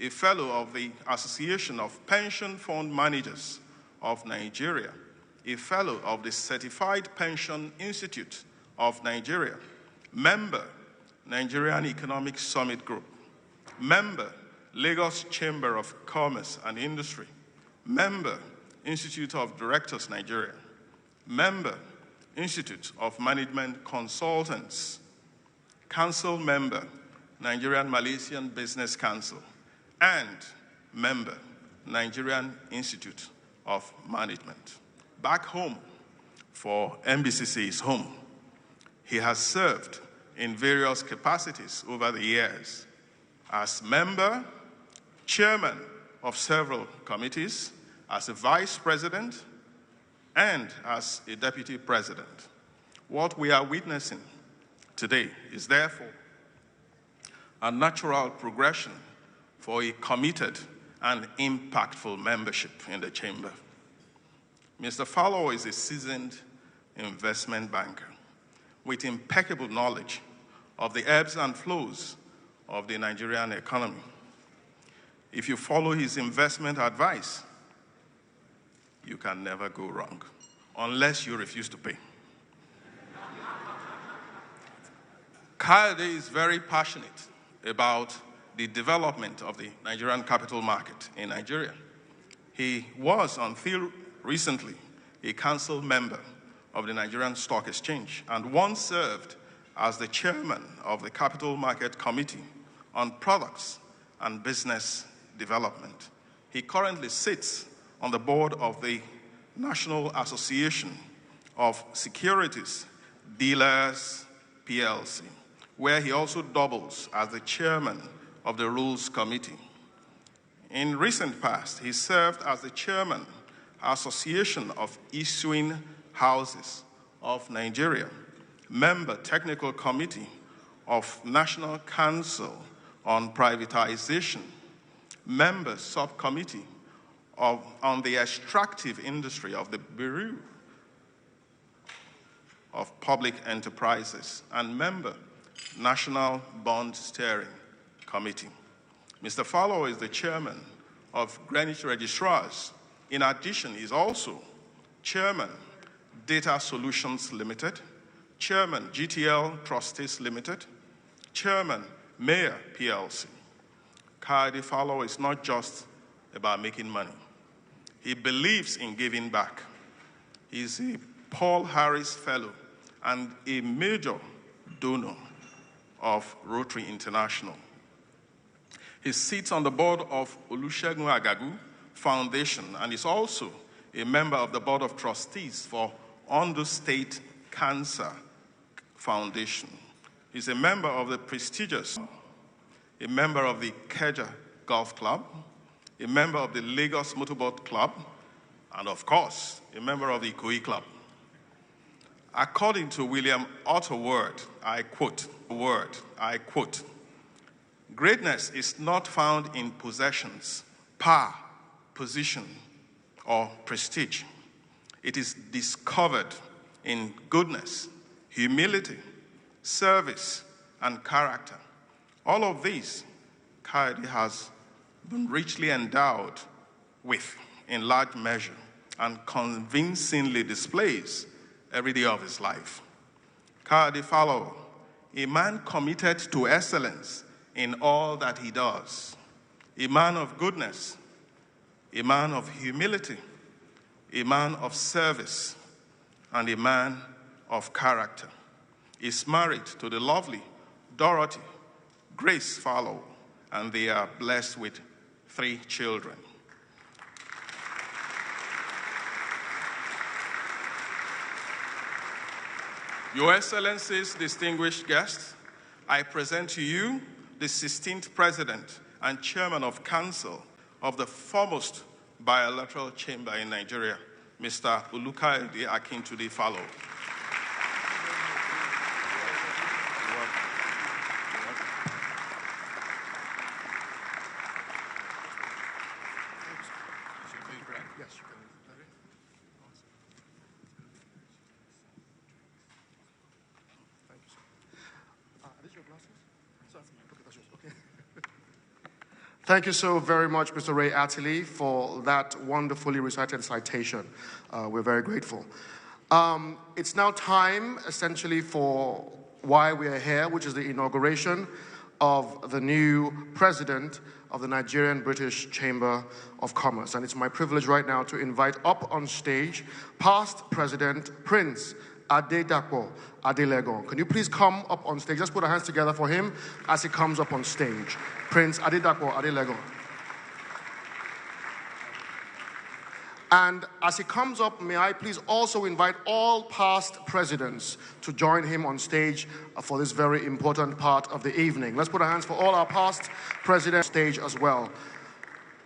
a fellow of the Association of Pension Fund Managers of Nigeria, a fellow of the Certified Pension Institute of Nigeria, member, Nigerian Economic Summit Group, member, Lagos Chamber of Commerce and Industry, member, Institute of Directors, Nigeria, member, Institute of Management Consultants, council member, Nigerian-Malaysian Business Council, and member, Nigerian Institute of Management. Back home, for NBCC's home, he has served in various capacities over the years as member, chairman of several committees, as a vice president, and as a deputy president. What we are witnessing today is therefore a natural progression for a committed and impactful membership in the chamber. Mr. FALOWO is a seasoned investment banker with impeccable knowledge of the ebbs and flows of the Nigerian economy. If you follow his investment advice, you can never go wrong, unless you refuse to pay. KAYODE is very passionate about the development of the Nigerian capital market in Nigeria. He was, until recently, a council member of the Nigerian Stock Exchange and once served as the chairman of the Capital Market Committee on Products and Business Development. He currently sits on the board of the National Association of Securities Dealers PLC, where he also doubles as the chairman of the Rules Committee. In recent past, he served as the chairman, Association of Issuing Houses of Nigeria, member Technical Committee of National Council on Privatization, member Subcommittee on the Extractive Industry of the Bureau of Public Enterprises, and member National Bond Steering Committee. Mr. FALOWO is the chairman of Greenwich Registrars. In addition, he is also chairman Data Solutions Limited, chairman GTL Trustees Limited, chairman Mayor PLC. KAYODE FALOWO is not just about making money. He believes in giving back. He's a Paul Harris Fellow and a major donor of Rotary International. He sits on the board of Olusegun Agagu Foundation and is also a member of the Board of Trustees for Ondo State Cancer Foundation. He's a member of the prestigious, a member of the Keja Golf Club, a member of the Lagos Motorboat Club, and of course, a member of the Ikoyi Club. According to William Otto Ward, I quote, "Greatness is not found in possessions, power, position, or prestige. It is discovered in goodness, humility, service, and character. All of these, KAYODE has been richly endowed with in large measure and convincingly displays every day of his life. KAYODE FALOWO, a man committed to excellence in all that he does, a man of goodness, a man of humility, a man of service, and a man of character. Is married to the lovely Dorothy Grace FALOWO, and they are blessed with 3 children. Your Excellencies, distinguished guests, I present to you the 16th President and Chairman of Council of the foremost bilateral chamber in Nigeria, Mr. Olukayode Akintunde FALOWO. Thank you so very much, Mr. Ray Attili, for that wonderfully recited citation. We're very grateful. It's now time, essentially, for why we are here, which is the inauguration of the new president of the Nigerian-British Chamber of Commerce. And it's my privilege right now to invite up on stage past President Prince Adedapo Adelegon. Can you please come up on stage? Let's put our hands together for him as he comes up on stage. Prince Adedapo Adelegon. And as he comes up, may I please also invite all past presidents to join him on stage for this very important part of the evening. Let's put our hands for all our past presidents on stage as well.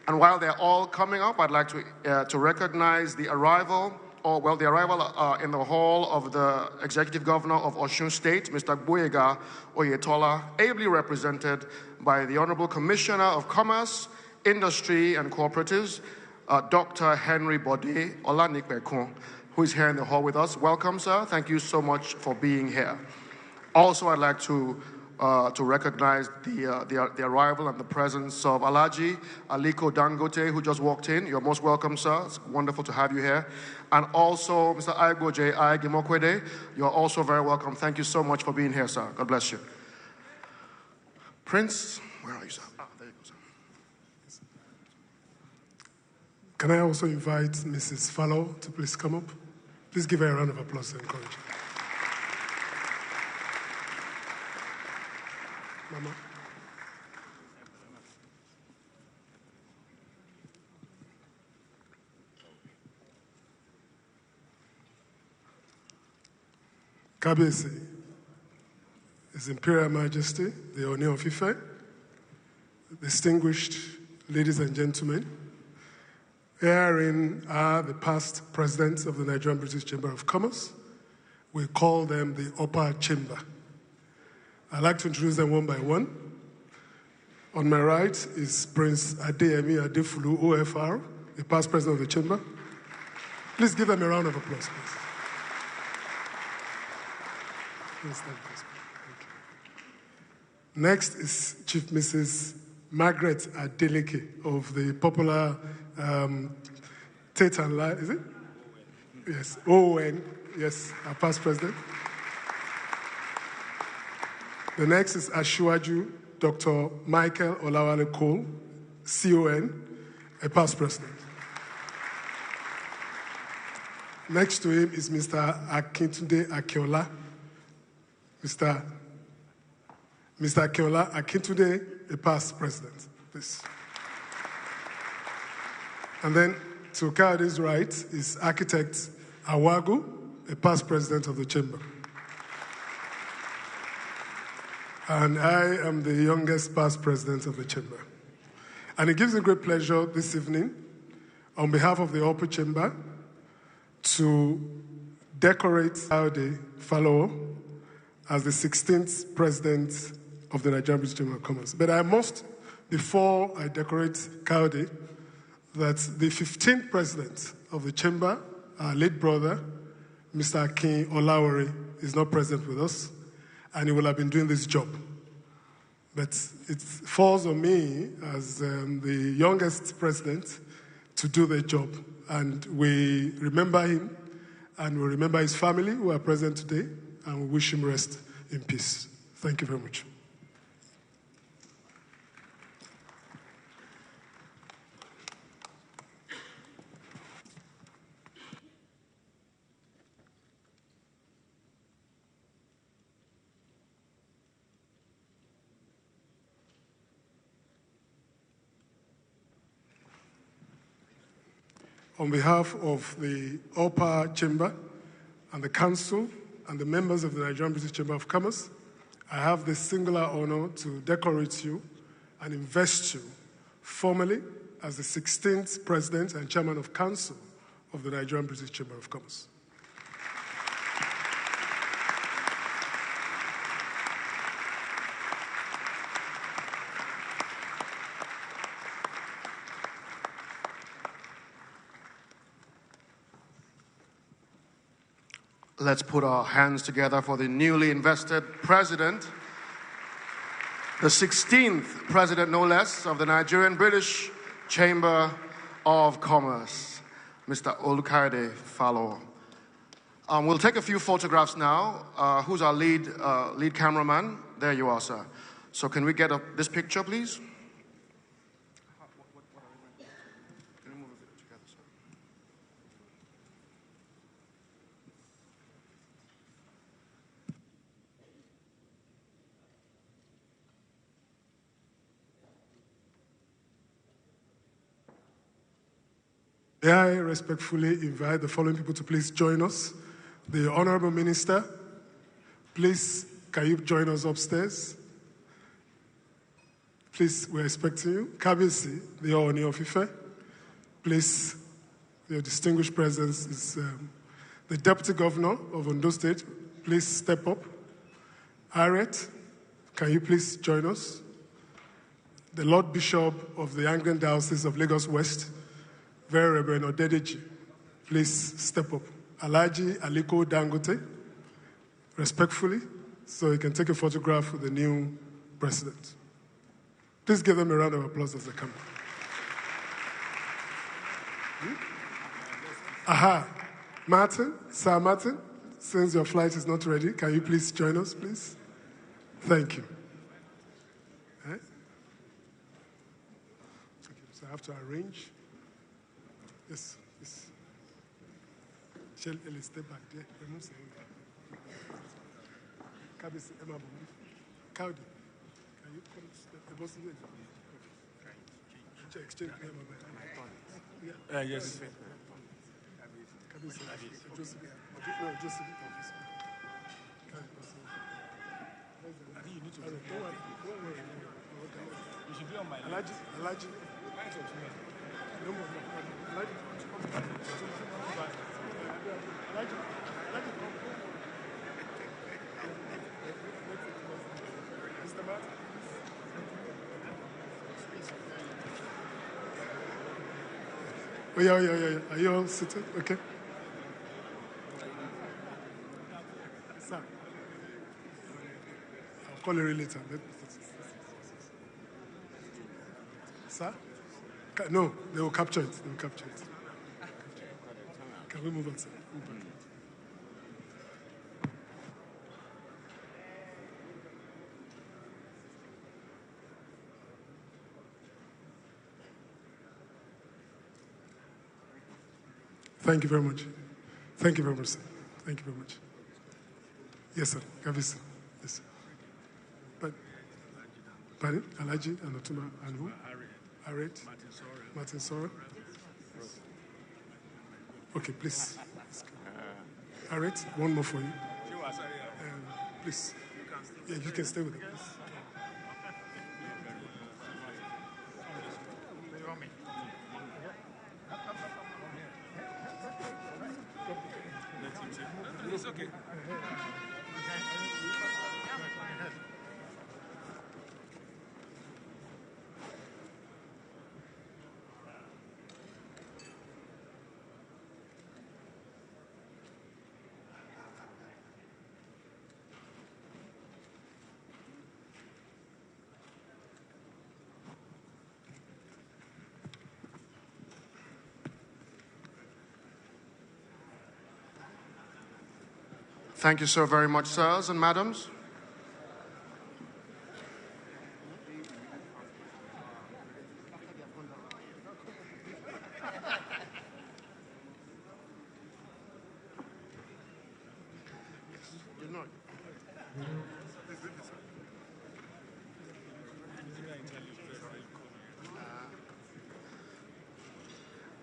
And while they're all coming up, I'd like to recognize the arrival in the hall of the Executive Governor of Osun State, Mr. Gboyega Oyetola, ably represented by the Honorable Commissioner of Commerce, Industry and Cooperatives, Dr. Henry Bode Olanipekun, who is here in the hall with us. Welcome, sir. Thank you so much for being here. Also, I'd like to recognize the arrival and the presence of Alhaji Aliko Dangote, who just walked in. You're most welcome, sir. It's wonderful to have you here. And also, Mr. Aigoje Aigimokwede, you're also very welcome. Thank you so much for being here, sir. God bless you. Prince, where are you, sir? There you go, sir. Can I also invite Mrs. FALOWO to please come up? Please give her a round of applause to encourage her. Mama. Kabiyesi, His Imperial Majesty, the Ooni of Ife, distinguished ladies and gentlemen, herein are the past presidents of the Nigerian-British Chamber of Commerce. We call them the Upper Chamber. I'd like to introduce them one by one. On my right is Prince Adeyemi Adefulu, OFR, the past president of the Chamber. Please give them a round of applause, please. Please stand, please. Thank you. Next is Chief Mrs. Margaret Adeleke of the popular Tate and Lyle, is it? Yes, ON, yes, our past president. The next is Asiwaju Dr. Michael Olawale Cole, CON, a past president. Next to him is Mr. Akintunde Akinola. Mr. Akinola Akintunde, a past president. Please. And then to Kayode's right is Architect Awagu, a past president of the Chamber. And I am the youngest past president of the Chamber. And it gives me great pleasure this evening, on behalf of the Upper Chamber, to decorate KAYODE FALOWO as the 16th president of the Nigerian-British Chamber of Commerce. But I must, before I decorate KAYODE, that the 15th president of the Chamber, our late brother, Mr. Akin Olawore, is not present with us, and he will have been doing this job. But it falls on me as the youngest president to do the job. And we remember him, and we remember his family who are present today, and we wish him rest in peace. Thank you very much. On behalf of the Upper Chamber and the Council and the members of the Nigerian-British Chamber of Commerce, I have the singular honor to decorate you and invest you formally as the 16th President and Chairman of Council of the Nigerian-British Chamber of Commerce. Let's put our hands together for the newly invested president. the 16th president, no less, of the Nigerian-British Chamber of Commerce, Mr. KAYODE FALOWO. We'll take a few photographs now. Who's our lead cameraman? There you are, sir. So can we get this picture, please? Can you move it together, sir? May I respectfully invite the following people to please join us. The Honorable Minister, please, can you join us upstairs? Please, we're expecting you. Kabisi, the Ooni of Ife, please, your distinguished presence is the Deputy Governor of Ondo State. Please step up. Harriet, can you please join us? The Lord Bishop of the Anglican Diocese of Lagos West, Very Reverend Odedeji, please step up. Alhaji Aliko Dangote, respectfully, so you can take a photograph with the new president. Please give them a round of applause as they come. Aha, Martin, Sir Martin, since your flight is not ready, can you please join us, please? Thank you. Right. Okay, so I have to arrange. Yes, yes. Shall I step back there? Remove saying that. Kabisi, Emma Bomi. Kaudi, can you come step the boss here? Okay. Exchange Emma. Yes. Kabisi, Joseph. No, Joseph. I think you need to. Don't worry. You should be on my Alhaji. No more. Mr. Martin. Oh, yeah. Are you all seated? Okay. Sir. I'll call you later. Sir? No, they will capture it. Can we move on, sir? Move on. Thank you very much. Thank you very much, sir. Thank you very much. Yes, sir. Kabisi. Yes, sir. Pardon? Alhaji and Otuma and who? Harriet. Martin Sora. Okay, please. Harriet, one more for you. Please. Yeah, you can stay with us. It's okay. Thank you so very much, sirs and madams.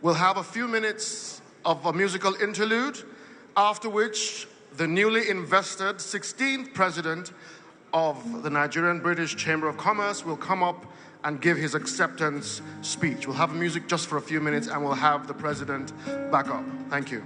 We'll have a few minutes of a musical interlude, after which the newly invested 16th president of the Nigerian-British Chamber of Commerce will come up and give his acceptance speech. We'll have music just for a few minutes and we'll have the president back up. Thank you.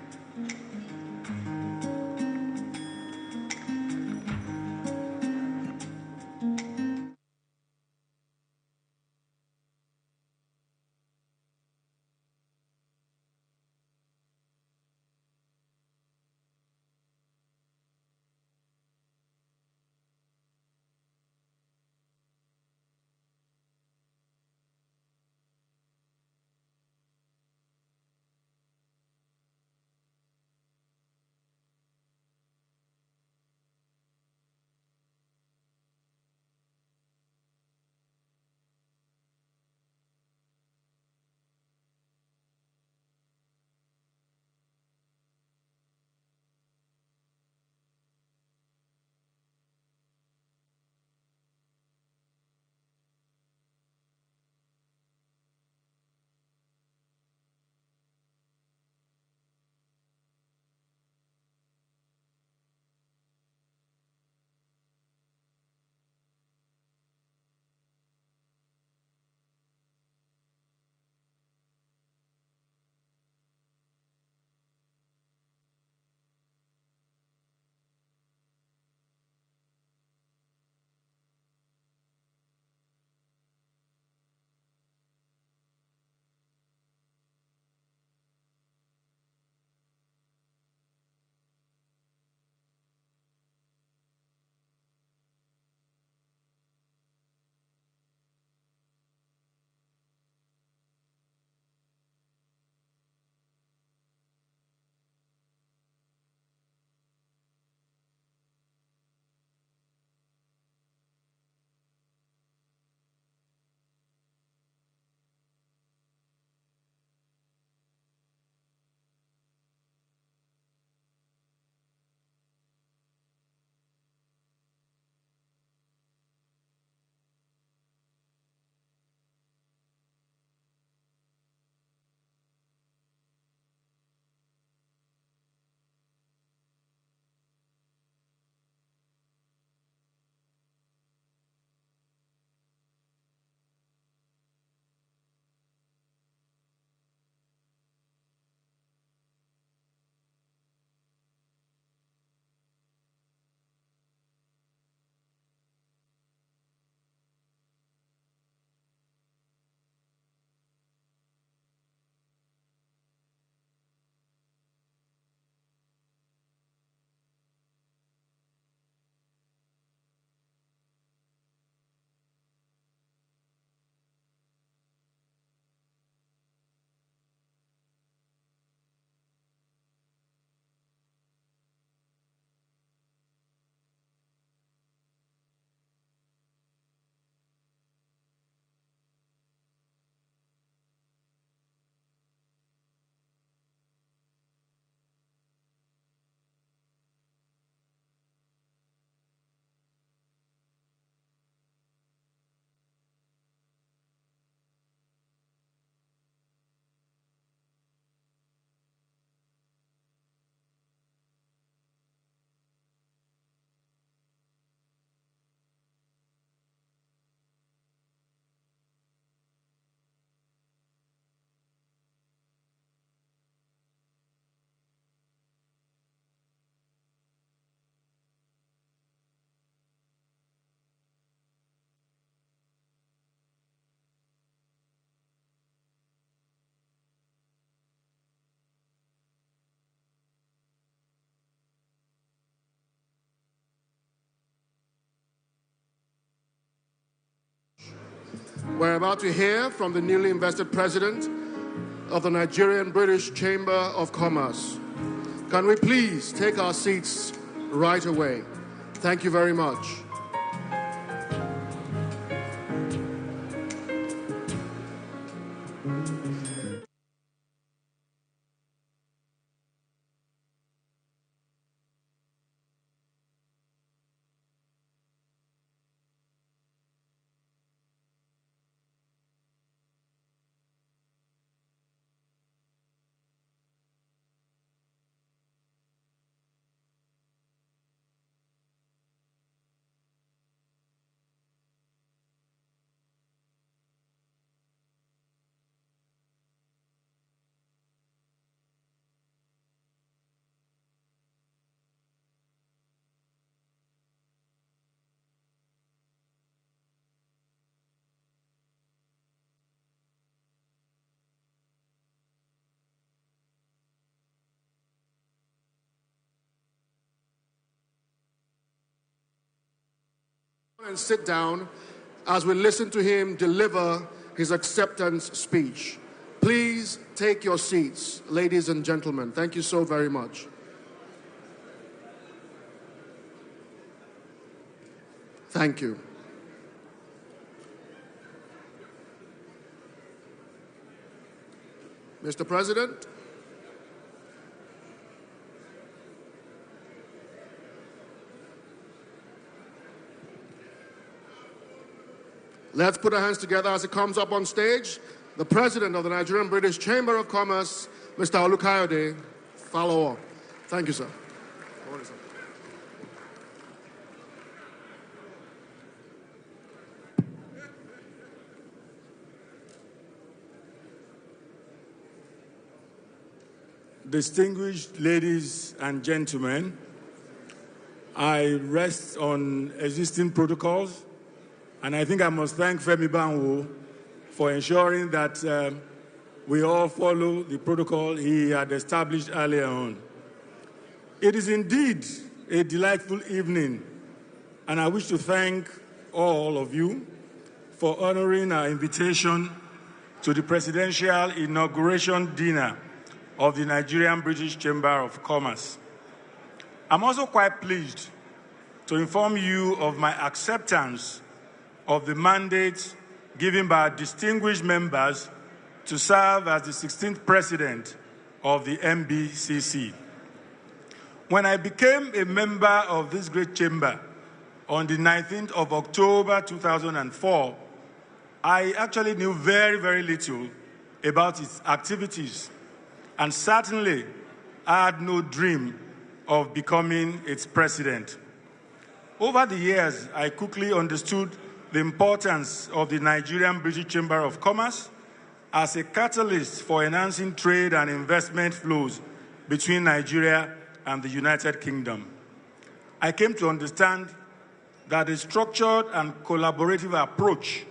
We're about to hear from the newly invested president of the Nigerian-British Chamber of Commerce. Can we please take our seats right away? Thank you very much. And sit down as we listen to him deliver his acceptance speech. Please take your seats, ladies and gentlemen. Thank you so very much. Thank you. Mr. President, let's put our hands together as he comes up on stage. The President of the Nigerian-British Chamber of Commerce, Mr. KAYODE, FALOWO. Thank you, sir. Distinguished ladies and gentlemen, I rest on existing protocols, and I think I must thank Femi Banwo for ensuring that we all follow the protocol he had established earlier on. It is indeed a delightful evening, and I wish to thank all of you for honoring our invitation to the Presidential Inauguration Dinner of the Nigerian-British Chamber of Commerce. I'm also quite pleased to inform you of my acceptance of the mandate given by distinguished members to serve as the 16th President of the NBCC. When I became a member of this great chamber on the 19th of October 2004, I actually knew very, very little about its activities, and certainly I had no dream of becoming its president. Over the years, I quickly understood the importance of the Nigerian-British Chamber of Commerce as a catalyst for enhancing trade and investment flows between Nigeria and the United Kingdom. I came to understand that a structured and collaborative approach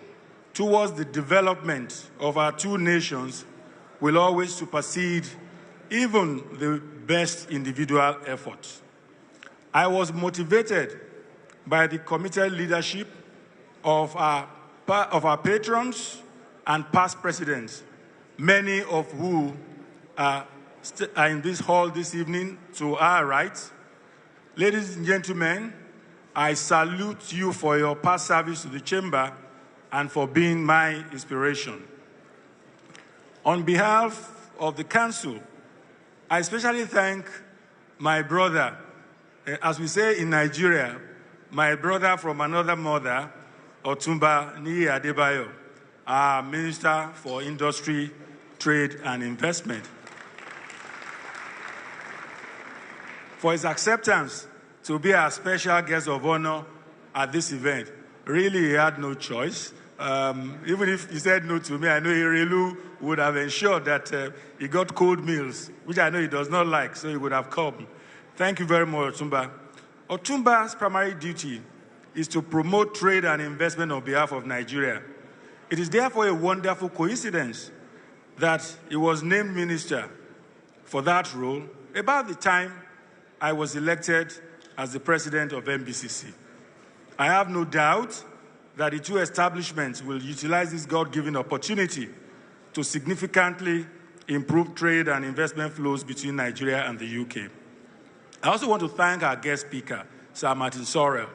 towards the development of our two nations will always supersede even the best individual efforts. I was motivated by the committed leadership of our patrons and past presidents, many of who are in this hall this evening to our right. Ladies and gentlemen, I salute you for your past service to the Chamber and for being my inspiration. On behalf of the Council, I especially thank my brother, as we say in Nigeria, my brother from another mother, Otumba Niyi Adebayo, our Minister for Industry, Trade and Investment, for his acceptance to be our special guest of honor at this event. Really, he had no choice. Even if he said no to me, I know Irelu would have ensured that he got cold meals, which I know he does not like, so he would have come. Thank you very much, Otumba. Otumba's primary duty is to promote trade and investment on behalf of Nigeria. It is therefore a wonderful coincidence that he was named minister for that role about the time I was elected as the president of NBCC. I have no doubt that the two establishments will utilize this God-given opportunity to significantly improve trade and investment flows between Nigeria and the UK. I also want to thank our guest speaker, Sir Martin Sorrell,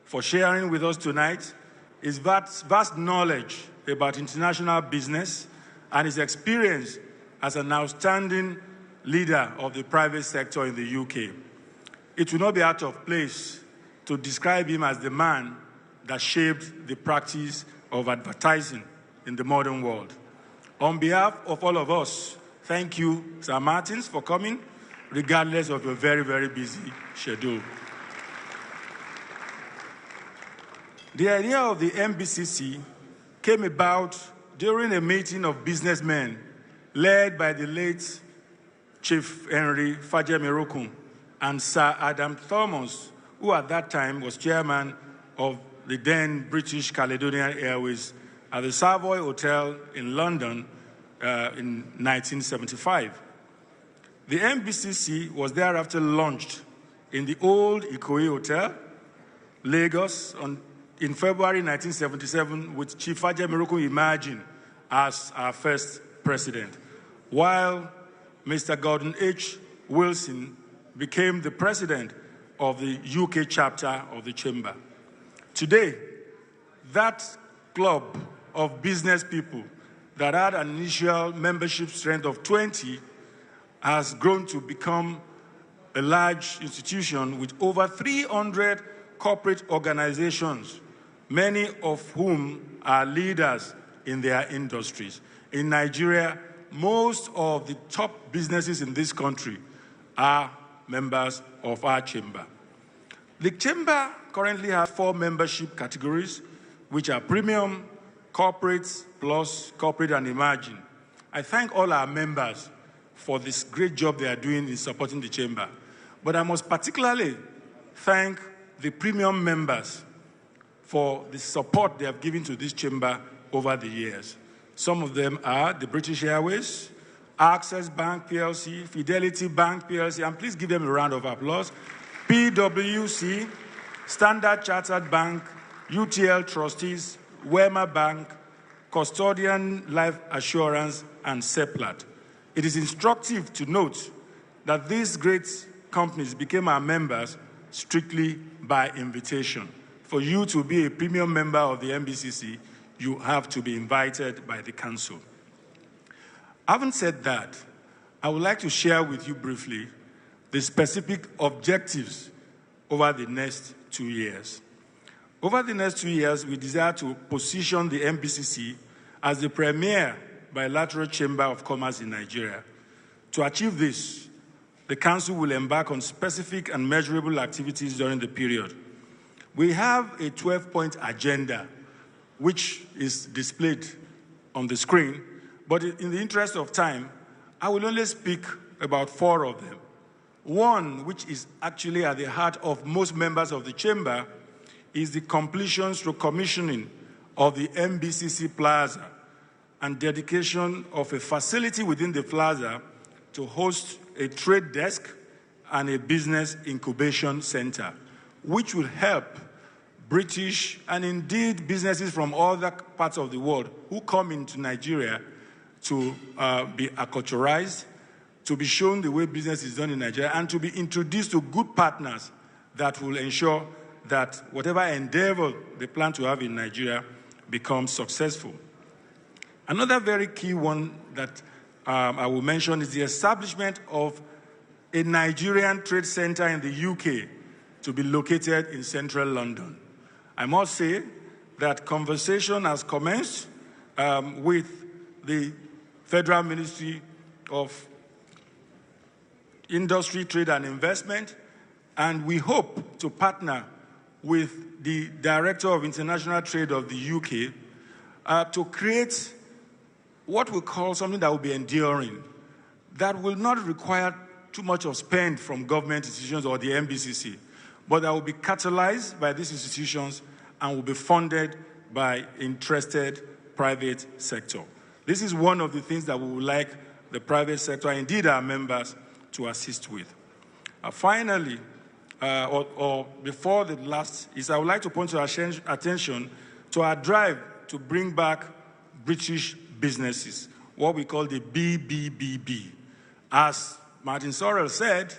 for sharing with us tonight his vast knowledge about international business and his experience as an outstanding leader of the private sector in the UK. It will not be out of place to describe him as the man that shaped the practice of advertising in the modern world. On behalf of all of us, thank you, Sir Martins, for coming, regardless of your very, very busy schedule. The idea of the MBCC came about during a meeting of businessmen led by the late Chief Henry Fajemirokun and Sir Adam Thomas, who at that time was chairman of the then British Caledonian Airways at the Savoy Hotel in London in 1975. The MBCC was thereafter launched in the old Ikoyi Hotel, Lagos, in February 1977, with Chief Fajemirokun emerging as our first president, while Mr. Gordon H. Wilson became the president of the UK chapter of the Chamber. Today, that club of business people that had an initial membership strength of 20 has grown to become a large institution with over 300 corporate organizations, many of whom are leaders in their industries. In Nigeria, most of the top businesses in this country are members of our chamber. The chamber currently has 4 membership categories, which are premium, corporate, plus corporate and emerging. I thank all our members for this great job they are doing in supporting the chamber. But I must particularly thank the premium members for the support they have given to this chamber over the years. Some of them are the British Airways, Access Bank PLC, Fidelity Bank PLC, and please give them a round of applause, PwC, Standard Chartered Bank, UTL Trustees, Wema Bank, Custodian Life Assurance, and Seplat. It is instructive to note that these great companies became our members strictly by invitation. For you to be a premium member of the MBCC, you have to be invited by the council. Having said that, I would like to share with you briefly the specific objectives over the next 2 years. Over the next 2 years, we desire to position the MBCC as the premier bilateral chamber of commerce in Nigeria. To achieve this, the council will embark on specific and measurable activities during the period. We have a 12-point agenda, which is displayed on the screen, but in the interest of time, I will only speak about 4 of them. One, which is actually at the heart of most members of the chamber, is the completion through commissioning of the MBCC Plaza and dedication of a facility within the plaza to host a trade desk and a business incubation center, which will help British and indeed businesses from other parts of the world who come into Nigeria to be acculturized, to be shown the way business is done in Nigeria, and to be introduced to good partners that will ensure that whatever endeavor they plan to have in Nigeria becomes successful. Another very key one that I will mention is the establishment of a Nigerian trade center in the UK to be located in central London. I must say that conversation has commenced with the Federal Ministry of Industry, Trade and Investment, and we hope to partner with the Director of International Trade of the UK to create what we call something that will be enduring, that will not require too much of spend from government institutions or the MBCC, but that will be catalyzed by these institutions and will be funded by interested private sector. This is one of the things that we would like the private sector, indeed our members, to assist with. Finally, or before the last, I would like to point your attention to our drive to bring back British businesses, what we call the BBBB. As Martin Sorrell said,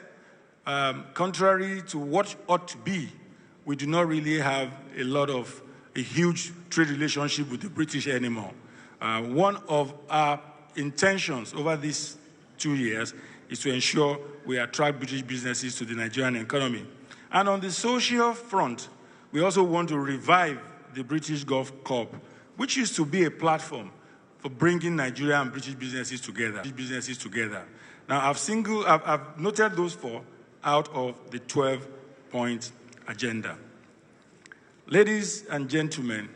contrary to what ought to be, we do not really have a huge trade relationship with the British anymore. One of our intentions over these 2 years is to ensure we attract British businesses to the Nigerian economy. And on the social front, we also want to revive the British Gulf Corp, which used to be a platform for bringing Nigerian and British businesses together. Now, I've noted those 4 out of the 12-point agenda. Ladies and gentlemen,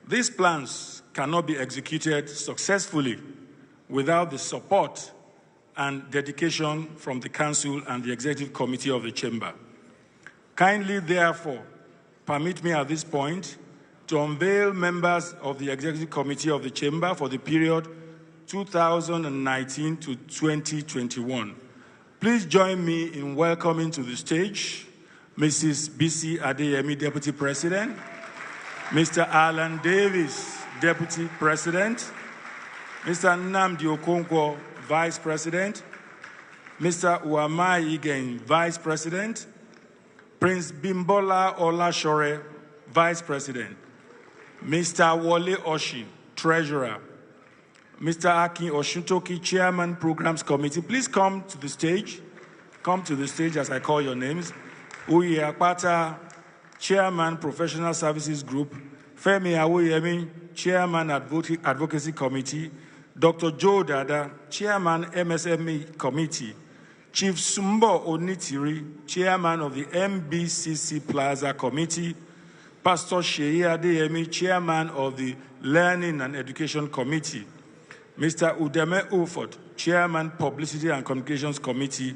these plans cannot be executed successfully without the support and dedication from the Council and the Executive Committee of the Chamber. Kindly, therefore, permit me at this point to unveil members of the Executive Committee of the Chamber for the period 2019 to 2021. Please join me in welcoming to the stage Mrs. Bisi Adeyemi, Deputy President, Mr. Alan Davis, Deputy President, Mr. Nnamdi Okonkwo, Vice President, Mr. Uamai Igen, Vice President, Prince Bimbola Olashore, Vice President, Mr. Wole Oshi, Treasurer, Mr. Akin Oshuntoki, Chairman, Programs Committee. Please come to the stage. Come to the stage as I call your names. Uye Akpata, Chairman, Professional Services Group. Femi Awoyemi, Chairman, Advocacy Committee. Dr. Joe Dada, Chairman, MSME Committee. Chief Sumbo Onitiri, Chairman of the MBCC Plaza Committee. Pastor Sheyi Adeyemi, Chairman of the Learning and Education Committee. Mr. Udeme Ufot, Chairman, Publicity and Communications Committee.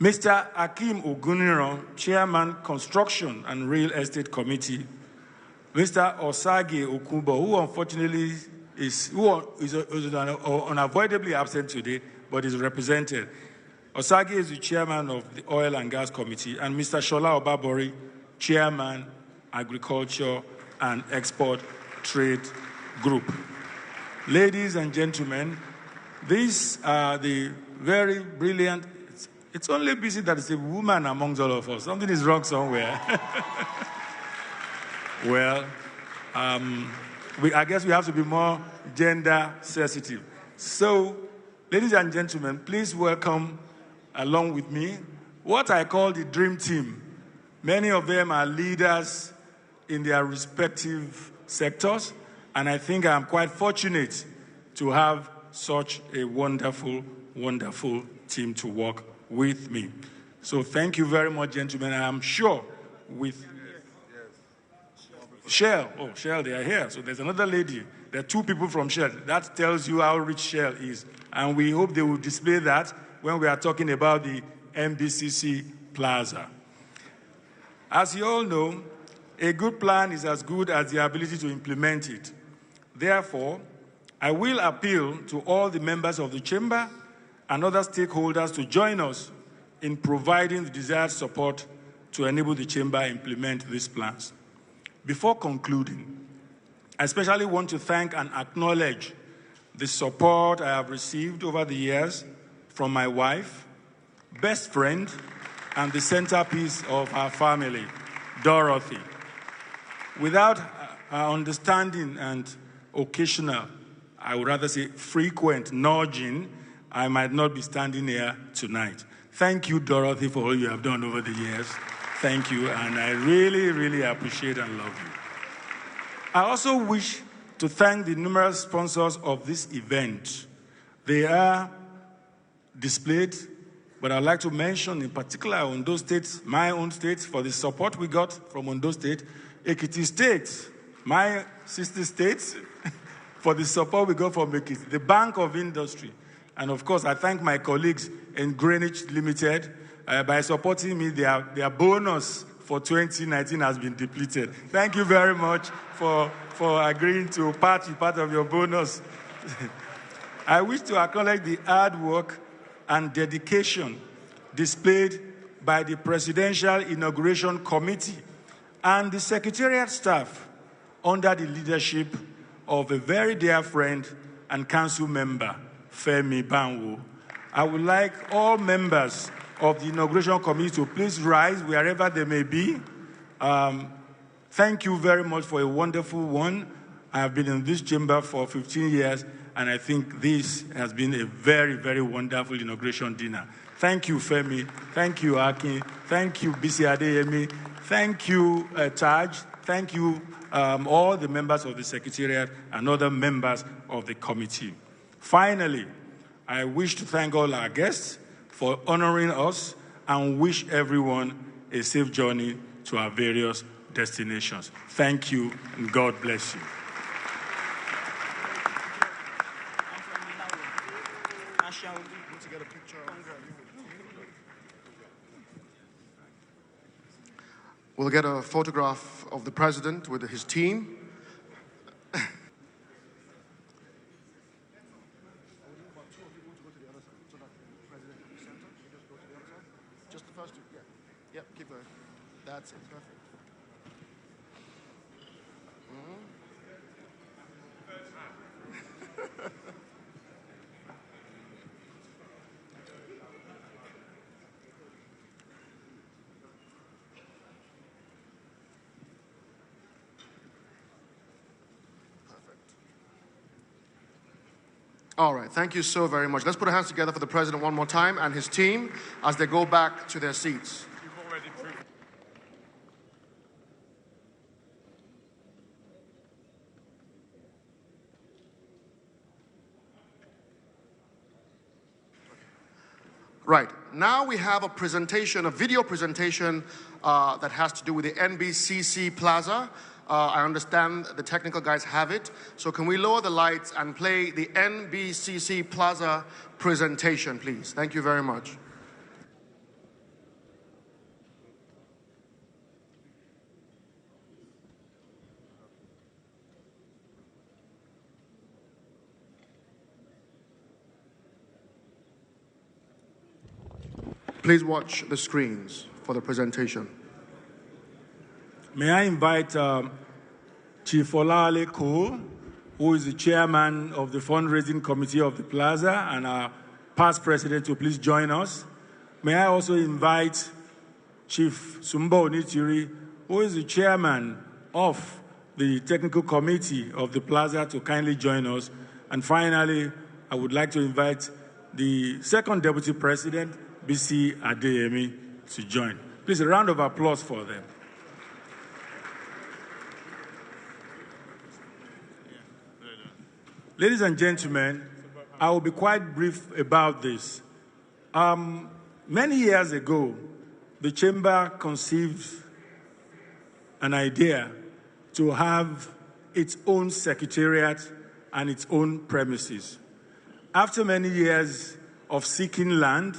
Mr. Akim Oguniro, Chairman, Construction and Real Estate Committee. Mr. Osage Okubo, who unfortunately is unavoidably absent today, but is represented. Osage is the Chairman of the Oil and Gas Committee, and Mr. Shola Obabori, Chairman, Agriculture and Export Trade Group. Ladies and gentlemen, these are the very brilliant. It's only busy that it's a woman amongst all of us. Something is wrong somewhere. Well, I guess we have to be more gender sensitive. So, ladies and gentlemen, please welcome along with me what I call the dream team. Many of them are leaders in their respective sectors, and I think I'm quite fortunate to have such a wonderful, wonderful team to work with me. So thank you very much, gentlemen. I'm sure with Shell, Shell, they are here. So there's another lady. There are 2 people from Shell. That tells you how rich Shell is. And we hope they will display that when we are talking about the MBCC Plaza. As you all know, a good plan is as good as the ability to implement it. Therefore, I will appeal to all the members of the Chamber and other stakeholders to join us in providing the desired support to enable the Chamber implement these plans. Before concluding, I especially want to thank and acknowledge the support I have received over the years from my wife, best friend, and the centerpiece of our family, Dorothy. Without her understanding and occasional, I would rather say frequent nudging, I might not be standing here tonight. Thank you, Dorothy, for all you have done over the years. Thank you, and I really, really appreciate and love you. I also wish to thank the numerous sponsors of this event. They are displayed, but I'd like to mention in particular Ondo State, my own state, for the support we got from Ondo State, Ekiti State, my sister state, for the support we got from Ekiti, the Bank of Industry. And of course, I thank my colleagues in Greenwich Limited by supporting me. Their bonus for 2019 has been depleted. Thank you very much for agreeing to part of your bonus. I wish to acknowledge the hard work and dedication displayed by the Presidential Inauguration Committee and the Secretariat staff under the leadership of a very dear friend and council member, Femi Banwo. I would like all members of the Inauguration Committee to please rise wherever they may be. Thank you very much for a wonderful one. I have been in this chamber for 15 years, and I think this has been a very, very wonderful inauguration dinner. Thank you, Femi. Thank you, Akin. Thank you, Bisi Adeyemi. Thank you, Taj. Thank you, all the members of the Secretariat and other members of the committee. Finally, I wish to thank all our guests for honoring us and wish everyone a safe journey to our various destinations. Thank you, and God bless you. We'll get a photograph of the president with his team. Just the first two, yeah. Yep, keep going. That's it, perfect. All right, thank you so very much. Let's put our hands together for the president one more time and his team as they go back to their seats. Right, now we have a presentation, a video presentation that has to do with the NBCC Plaza. I understand the technical guys have it. So can we lower the lights and play the NBCC Plaza presentation, please? Thank you very much. Please watch the screens for the presentation. May I invite Chief FALOWO, who is the chairman of the fundraising committee of the Plaza and our past president, to please join us. May I also invite Chief Sumbo Onitiri, who is the chairman of the technical committee of the Plaza, to kindly join us. And finally, I would like to invite the second deputy president, Bisi Adeyemi, to join. Please, a round of applause for them. Ladies and gentlemen, I will be quite brief about this. Many years ago, the Chamber conceived an idea to have its own secretariat and its own premises. After many years of seeking land,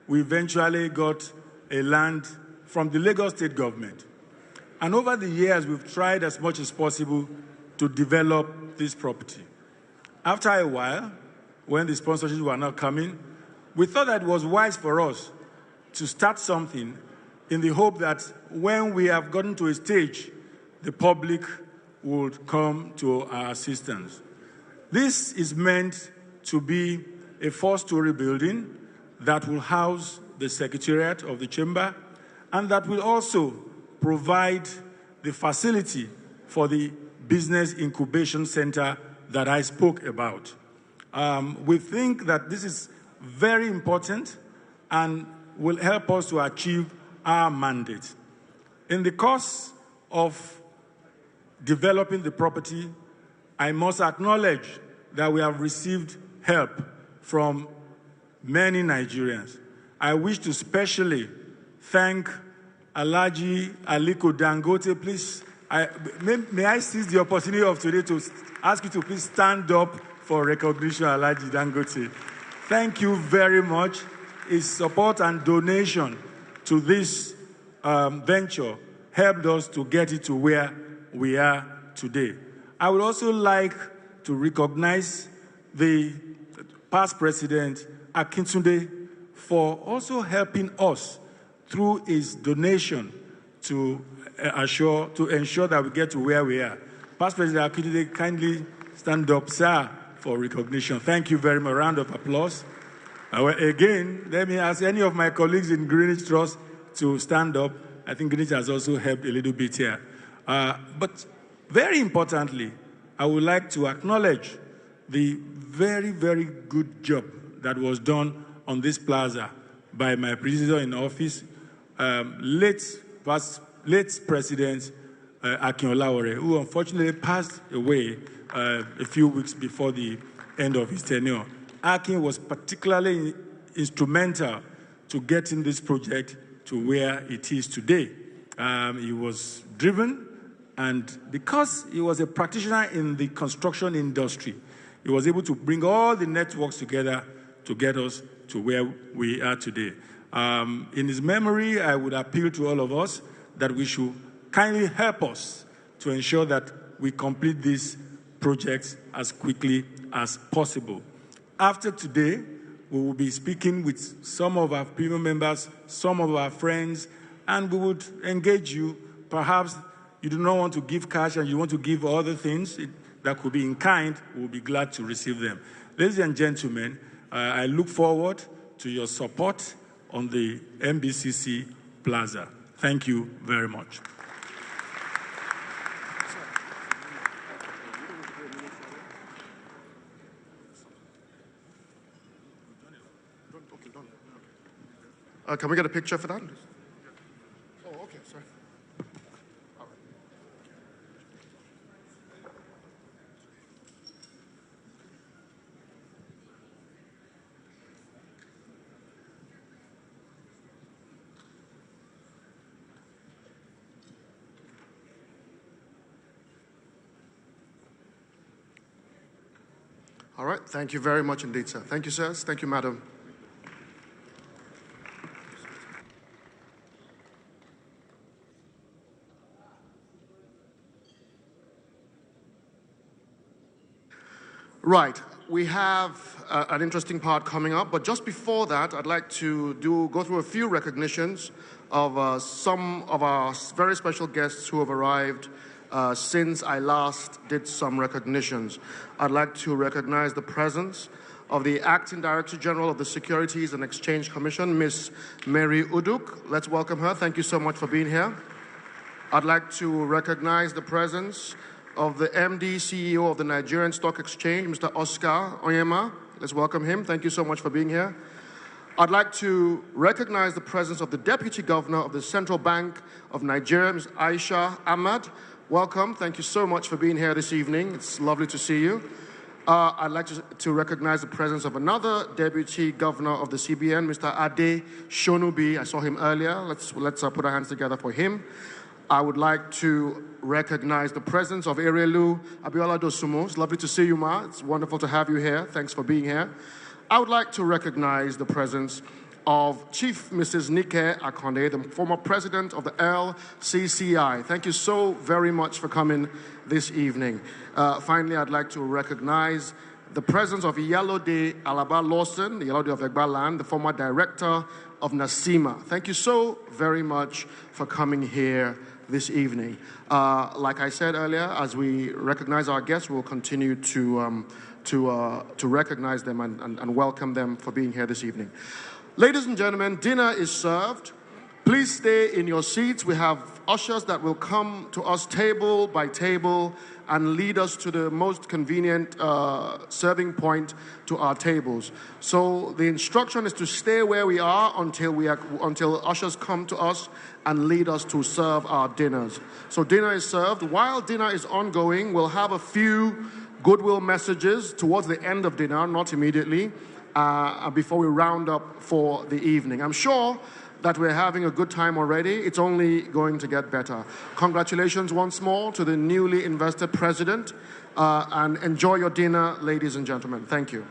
we eventually got a land from the Lagos State government. And over the years, we've tried as much as possible to develop this property. After a while, when the sponsorships were not coming, we thought that it was wise for us to start something in the hope that when we have gotten to a stage, the public would come to our assistance. This is meant to be a 4-story building that will house the Secretariat of the Chamber and that will also provide the facility for the Business Incubation Center that I spoke about. We think that this is very important and will help us to achieve our mandate. In the course of developing the property, I must acknowledge that we have received help from many Nigerians. I wish to specially thank Alhaji Aliko Dangote. Please, may I seize the opportunity of today to ask you to please stand up for recognition, Alhaji Dangote. Thank you very much. His support and donation to this venture helped us to get it to where we are today. I would also like to recognize the past president, Akintunde, for also helping us through his donation to ensure that we get to where we are. Past President KAYODE, kindly stand up, sir, for recognition. Thank you very much. Round of applause. Again, let me ask any of my colleagues in Greenwich Trust to stand up. I think Greenwich has also helped a little bit here. But very importantly, I would like to acknowledge the very, very good job that was done on this plaza by my predecessor in office, late President Akin Olawore, who unfortunately passed away a few weeks before the end of his tenure. Akin was particularly instrumental to getting this project to where it is today. He was driven, and because he was a practitioner in the construction industry, he was able to bring all the networks together to get us to where we are today. In his memory, I would appeal to all of us that we should kindly help us to ensure that we complete these projects as quickly as possible. After today, we will be speaking with some of our premium members, some of our friends, and we would engage you. Perhaps you do not want to give cash and you want to give other things that could be in kind. We'll be glad to receive them. Ladies and gentlemen, I look forward to your support on the MBCC Plaza. Thank you very much. Can we get a picture for that? Oh, okay, sorry. All right, thank you very much indeed, sir. Thank you, sirs. Thank you, madam. Right, we have an interesting part coming up, but just before that, I'd like to go through a few recognitions of some of our very special guests who have arrived since I last did some recognitions. I'd like to recognize the presence of the Acting Director General of the Securities and Exchange Commission, Ms. Mary Uduk. Let's welcome her. Thank you so much for being here. I'd like to recognize the presence of the MD CEO of the Nigerian Stock Exchange, Mr. Oscar Onyema. Let's welcome him. Thank you so much for being here. I'd like to recognize the presence of the Deputy Governor of the Central Bank of Nigeria, Ms. Aisha Ahmad. Welcome. Thank you so much for being here this evening. It's lovely to see you. I'd like to recognize the presence of another Deputy Governor of the CBN, Mr. Ade Shonubi. I saw him earlier. Let's put our hands together for him. I would like to recognize the presence of Erelu Abiola Dosumo. It's lovely to see you, Ma. It's wonderful to have you here. Thanks for being here. I would like to recognize the presence of Chief Mrs. Nike Akonde, the former president of the LCCI. Thank you so very much for coming this evening. Finally, I'd like to recognize the presence of Iyalode Alaba Lawson, the Iyalode of Egbaland, the former director of NASIMA. Thank you so very much for coming here this evening. Like I said earlier, as we recognize our guests, we'll continue to recognize them and welcome them for being here this evening. Ladies and gentlemen, dinner is served. Please stay in your seats. We have ushers that will come to us table by table and lead us to the most convenient serving point to our tables. So the instruction is to stay where we are until ushers come to us and lead us to serve our dinners. So dinner is served. While dinner is ongoing, we'll have a few goodwill messages towards the end of dinner, not immediately, before we round up for the evening. I'm sure that we're having a good time already. It's only going to get better. Congratulations once more to the newly invested president, and enjoy your dinner, ladies and gentlemen. Thank you.